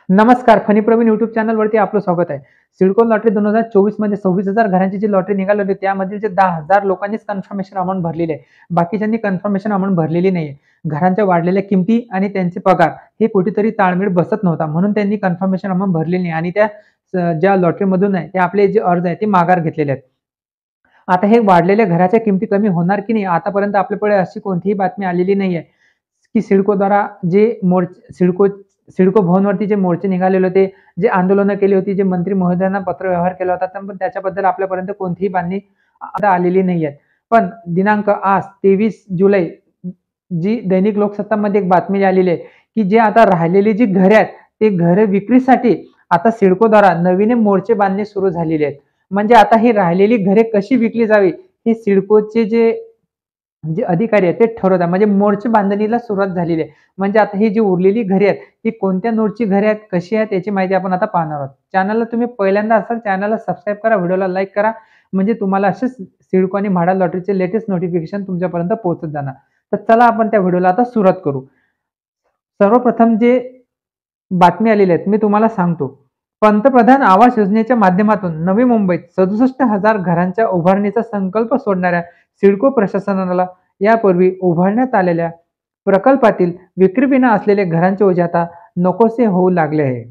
नमस्कार, funny Pravin YouTube चॅनलवरती आपलं स्वागत आहे. सिडको लॉटरी 2024 मध्ये 26,000 घरांची जी लॉटरी निघाली होती, त्यामधील जे 10,000 लोकांनीच कन्फर्मेशन अमाउंट भरलेली आहे. बाकीच्यांनी कन्फर्मेशन अमाउंट भरलेली नाहीये. घरांच्या वाढलेल्या किमती आणि त्यांचे पगार हे कुठेतरी ताळमेळ बसत नव्हता, म्हणून त्यांनी कन्फर्मेशन अमाउंट भरलेली नाही आणि त्या ज्या लॉटरीमधून आहे, ते आपले जे अर्ज आहे ते माघार घेतलेले आहेत. आता हे वाढलेल्या घराच्या किमती कमी होणार की नाही, आतापर्यंत आपल्याकडे अशी कोणतीही बातमी आलेली नाहीये, की सिडकोद्वारा जे सिडको भवनवरती जे मोर्चे निघालेले होते, जे आंदोलनं केली होती, जे मंत्री महोदयांना पत्रव्यवहार केला होता, पण त्याच्याबद्दल आपल्यापर्यंत कोणतीही बातमी आता आलेली नाहीये. पण दिनांक आज 23 जुलै जी दैनिक लोकसत्तामध्ये एक बातमी आलेली आहे, की जे आता राहिलेली जी घरे आहेत, ते घरे विक्रीसाठी आता सिडकोद्वारा नवीन मोर्चे बांधणे सुरू झालेले आहेत. म्हणजे आता ही राहिलेली घरे कशी विकली जावी, हे सिडकोचे जे जे अधिकारी आहेत ते ठरवतात. म्हणजे मोर्चे बांधणीला सुरुवात झालेली आहे. म्हणजे आता ही जी उरलेली घरे आहेत, ती कोणत्या नोटची घरे आहेत, कशी आहेत याची माहिती आपण आता पाहणार आहोत. चॅनलला तुम्ही पहिल्यांदा असाल, चॅनलला सबस्क्राईब करा, व्हिडिओला लाईक करा. म्हणजे तुम्हाला असेच सिडको आणि म्हाडा लॉटरीचे लेटेस्ट नोटिफिकेशन तुमच्यापर्यंत पोहोचत जाणार. तर चला आपण त्या व्हिडिओला आता सुरुवात करू. सर्वप्रथम जे बातमी आलेली आहेत मी तुम्हाला सांगतो. पंतप्रधान आवास योजनेच्या माध्यमातून नवी मुंबईत 67,000 घरांच्या उभारणीचा संकल्प सोडणाऱ्या सिडको प्रशासनाला यापूर्वी उभारण्यात आलेल्या प्रकल्पातील विक्रीविना असलेले घरांचे ओझे आता नकोसे होऊ लागले आहे.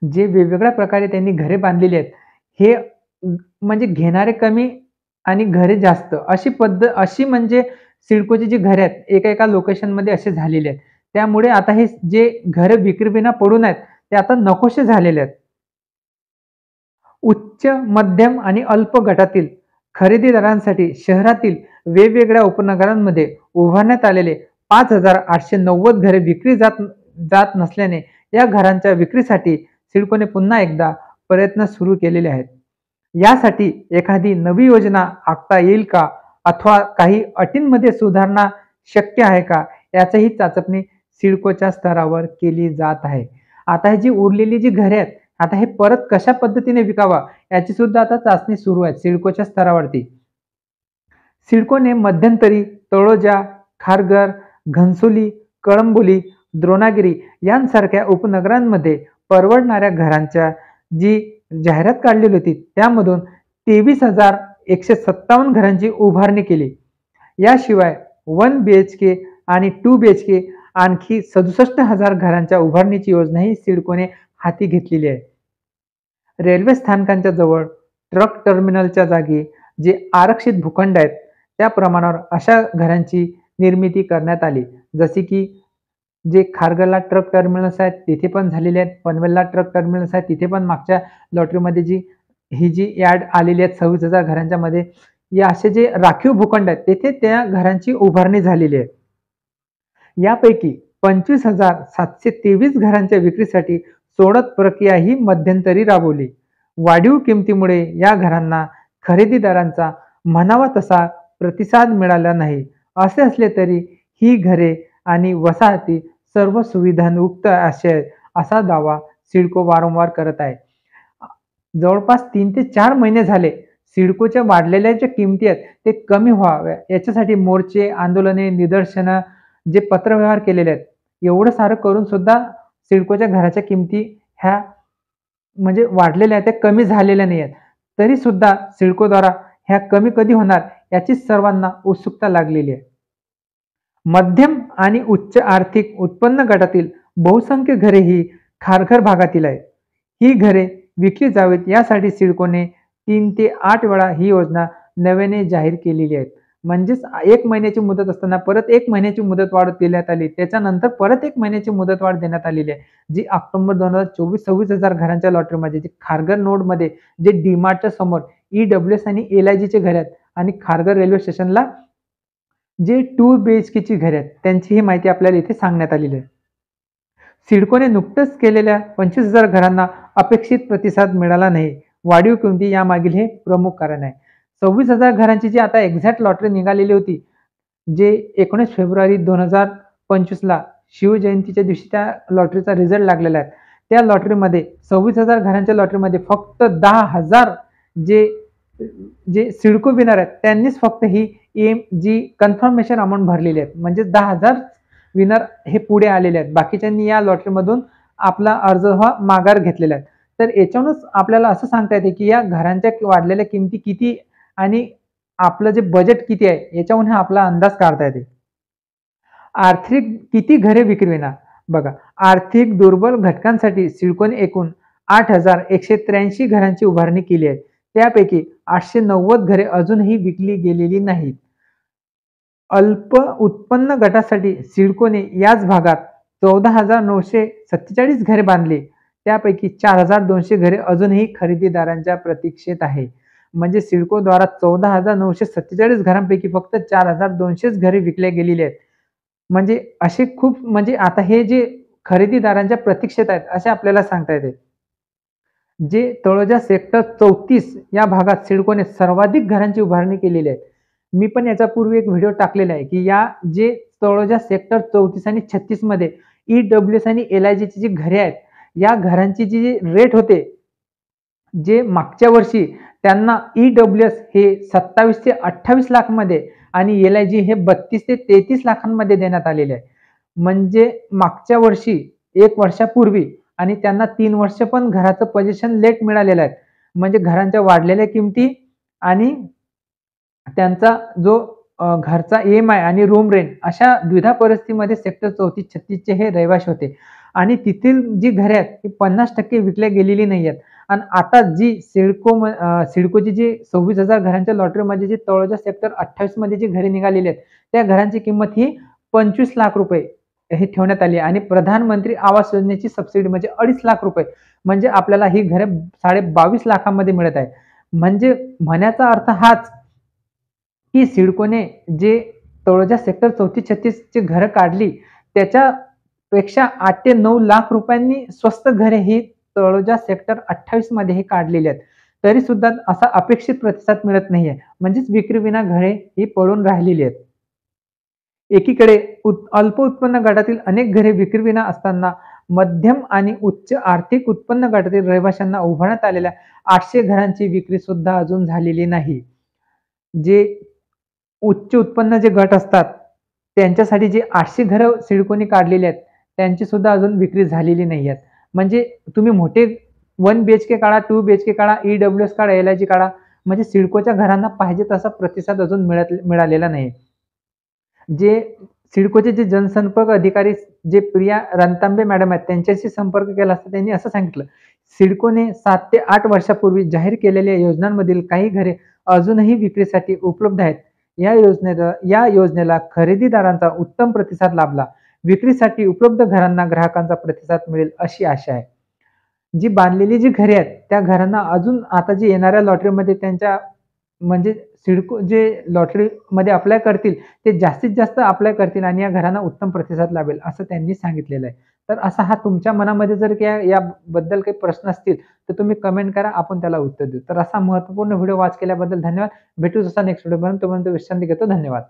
जे वेगवेगळ्या प्रकारे त्यांनी घरे बांधलेली आहेत, हे म्हणजे घेणारे कमी आणि घरे जास्त अशी म्हणजे सिडकोची जी घरे आहेत, एका लोकेशनमध्ये असे झालेले आहेत. त्यामुळे आता हे जे घरे विक्रीविना पडून आहेत, ते आता नकोसे झालेले आहेत. उच्च, मध्यम आणि अल्प गटातील खरेदीदारांसाठी शहरातील वेगवेगळ्या उपनगरांमध्ये उभारण्यात आलेले 5,890 घरे विक्री जात नसल्याने या घरांच्या विक्रीसाठी सिडकोने पुन्हा एकदा प्रयत्न सुरू केलेले आहेत. यासाठी एखादी नवी योजना आखता येईल का, अथवा काही अटींमध्ये सुधारणा शक्य आहे का, याचीही चाचपणी सिडकोच्या स्तरावर केली जात आहे. आता ही जी उरलेली जी घरे आहेत, आता हे परत कशा पद्धतीने विकावा याची सुद्धा आता चाचणी सुरू आहे सिडकोच्या स्तरावरती. सिडकोने मध्यंतरी तळोजा, खारघर, घनसोली, कळंबोली, द्रोणागिरी यांसारख्या उपनगरांमध्ये परवडणाऱ्या घरांच्या जी जाहिरात काढलेली होती, त्यामधून 23,157 घरांची उभारणी केली. याशिवाय 1 BHK आणि 2 BHK आणखी 67,000 घरांच्या उभारणीची योजनाही सिडकोने हाती घेतलेली आहे. रेल्वे स्थानकांच्या जवळ, ट्रक टर्मिनलच्या जागी जे आरक्षित भूखंड आहेत, त्या प्रमाणावर अशा घरांची निर्मिती करण्यात आली. जसे की जे खारघरला ट्रक टर्मिनल्स आहेत तिथे पण झालेले आहेत, पनवेलला ट्रक टर्मिनल्स आहेत तिथे पण मागच्या लॉटरीमध्ये जी ॲड आलेली आहेत 26,000 घरांच्या मध्ये, या असे जे राखीव भूखंड आहेत तिथे त्या घरांची उभारणी झालेली आहे. यापैकी 25,723 घरांच्या विक्रीसाठी सोडत प्रक्रिया ही मध्यंतरी राबवली. वाढीव किमतीमुळे या घरांना खरेदीदारांचा म्हणावा तसा प्रतिसाद मिळाला नाही. असे असले तरी ही घरे आणि वसाहती सर्व सुविधांयुक्त असा दावा सिडको वारंवार करत आहे. जवळपास 3 ते 4 महिने झाले सिडकोच्या वाढलेल्या ज्या किमती आहेत ते कमी व्हाव्या याच्यासाठी मोर्चे, आंदोलने, निदर्शनं, जे पत्रव्यवहार केलेले आहेत, एवढं सारं करून सुद्धा सिडकोच्या घराच्या किमती ह्या म्हणजे वाढलेल्या आहेत, त्या कमी झालेल्या नाही आहेत. तरी सुद्धा सिडकोद्वारा ह्या कमी कधी होणार याची सर्वांना उत्सुकता लागलेली आहे. मध्यम आणि उच्च आर्थिक उत्पन्न गटातील बहुसंख्य घरे ही खारघर भागातील आहेत. ही घरे विकली जावीत यासाठी सिडकोने 3 ते 8 वेळा ही योजना नव्याने जाहीर केलेली आहे. म्हणजेच 1 महिन्याची मुदत असताना परत 1 महिन्याची मुदतवाढ देण्यात आली, त्याच्यानंतर परत 1 महिन्याची मुदतवाढ देण्यात आलेली आहे. जी ऑक्टोबर 2024 26,000 घरांच्या लॉटरीमध्ये जे खारघर नोडमध्ये जे डीमार्टच्या समोर EWS आणि LIGचे घर आहेत आणि खारघर रेल्वे स्टेशनला जे 2 BHKची घरे आहेत, त्यांची ही माहिती आपल्याला इथे सांगण्यात आलेली आहे. सिडकोने नुकतंच केलेल्या 25,000 घरांना अपेक्षित प्रतिसाद मिळाला नाही. वाढीव किमती यामागील हे प्रमुख कारण आहे. 26,000 घरांची जी आता एक्झॅक्ट लॉटरी निघालेली होती, जे 19 फेब्रुवारी 2025ला शिवजयंतीच्या दिवशी त्या लॉटरीचा रिझल्ट लागलेला आहे. त्या लॉटरीमध्ये 26,000 घरांच्या लॉटरीमध्ये फक्त 10,000 जे जे सिडको विनर आहेत त्यांनीच फक्त ही जी कन्फर्मेशन अमाउंट भरलेली आहे. म्हणजे 10,000 विनर हे पुढे आलेले आहेत. बाकीच्यांनी या लॉटरीमधून आपला अर्ज हा माघार घेतलेला आहे. तर याच्यावरूनच आपल्याला असं सांगता येते, की या घरांच्या वाढलेल्या किमती किती आणि आपलं जे बजेट किती आहे याच्यावरून हा आपला अंदाज काढता येते. आर्थिक किती घरे विक्रीविना? बघा, आर्थिक दुर्बल घटकांसाठी सिडकोने एकूण 8,183 घरांची उभारणी केली आहे. त्यापैकी 890 घरे अजूनही विकली गेलेली नाहीत. अल्प उत्पन्न गटासाठी सिडकोने याच भागात 14,947 घरे बांधली. त्यापैकी 4,200 घरे अजूनही खरेदीदारांच्या प्रतीक्षेत आहे. म्हणजे सिडकोद्वारा 14,947 घरांपैकी फक्त 4,200च घरे विकल्या गेलेली आहेत. म्हणजे असे खूप म्हणजे आता हे जे खरेदीदारांच्या प्रतीक्षेत आहेत, असे आपल्याला सांगता येते. जे तळोजा सेक्टर 34 या भागात सिडकोने सर्वाधिक घरांची उभारणी केलेली आहे. मी पण याच्यापूर्वी एक व्हिडिओ टाकलेला आहे, की या जे तळोजा सेक्टर 34 आणि 36 मध्ये ई-डब्ल्यू-एस आणि एल-आय-जीची जी घरे आहेत, या घरांची जी रेट होते, जे मागच्या वर्षी त्यांना ई-डब्ल्यू-एस हे 27 ते 28 लाखमध्ये आणि एल-आय-जी हे 32 ते 33 लाखांमध्ये देण्यात आलेले आहे. म्हणजे मागच्या वर्षी 1 वर्षापूर्वी आणि त्यांना 3 वर्ष पण घराचं पोझिशन लेट मिळालेलं आहे. म्हणजे घरांच्या वाढलेल्या किमती आणि त्यांचा जो घरचा ई-एम-आय आणि रूम रेंट अशा द्विधा परिस्थितीमध्ये सेक्टर 34-36 चे हे रहिवासी होते आणि तेथील जी घरे आहेत ती 50% विकल्या गेलेली नाही आहेत. आणि आता जी सिडकोची जी 26,000 घरांच्या लॉटरीमध्ये जी तळोजा सेक्टर 28 मध्ये जी घरे निघालेली आहेत, त्या घरांची किंमत ही 25 लाख रुपये हे ठेवण्यात आली आणि प्रधानमंत्री आवास योजनेची सबसिडी म्हणजे 2.5 लाख रुपये म्हणजे आपल्याला ही घरे 22.5 लाखांमध्ये मिळत आहे. म्हणजे म्हणण्याचा अर्थ हाच की सिडकोने जे तळोजा सेक्टर 34-36 ची घरं काढली, त्याच्यापेक्षा 8 ते 9 लाख रुपयांनी स्वस्त घरे ही तळोजा सेक्टर 28 मध्ये हे काढलेली आहेत. तरी सुद्धा असा अपेक्षित प्रतिसाद मिळत नाहीये. म्हणजेच विक्रीविना घरे ही पडून राहिलेली आहेत. एकीकडे अल्प उत्पन्न गटातील अनेक घरे विक्रीविना असताना मध्यम आणि उच्च आर्थिक उत्पन्न गटातील रहिवाशांना उभारण्यात आलेल्या 800 घरांची विक्री सुद्धा अजून झालेली नाही. जे उच्च उत्पन्न जे गट असतात, त्यांच्यासाठी जे 800 घरं सिडकोने काढलेली आहेत, त्यांची सुद्धा अजून विक्री झालेली नाही आहेत. म्हणजे तुम्ही मोठे 1 बीएचके काढा, 2 बीएचके काढा, ई-डब्ल्यू-एस काढा, एल-आय-जी काढा, म्हणजे सिडकोच्या घरांना पाहिजे तसा प्रतिसाद अजून मिळालेला नाही. जे सिडकोचे जे जनसंपर्क अधिकारी जे प्रिया रणतांबे मॅडम आहेत, त्यांच्याशी संपर्क केला असता त्यांनी असं सांगितलं, सिडकोने 7 ते 8 वर्षापूर्वी जाहीर केलेल्या योजनांमधील काही घरे अजूनही विक्रीसाठी उपलब्ध आहेत. या योजनेला खरेदीदारांचा उत्तम प्रतिसाद लाभला. विक्रीसाठी उपलब्ध घरांना ग्राहकांचा प्रतिसाद मिळेल अशी आशा आहे. जी बांधलेली जी घरे आहेत, त्या घरांना अजून आता जी येणाऱ्या लॉटरीमध्ये त्यांच्या म्हणजे सिडको जे लॉटरीमध्ये अप्लाय करतील, ते जास्तीत जास्त अप्लाय करतील आणि या घरांना उत्तम प्रतिसाद लाभेल असं त्यांनी सांगितलेलं आहे. तर असा हा तुमच्या मनामध्ये जर याबद्दल काही प्रश्न असतील, तर तुम्ही कमेंट करा, आपण त्याला उत्तर देऊ. तर असा महत्त्वपूर्ण व्हिडिओ वॉच केल्याबद्दल धन्यवाद. भेटू जसा नेक्स्ट व्हिडिओ पर्यंत. तोपर्यंत विश्रांती घेतो. धन्यवाद.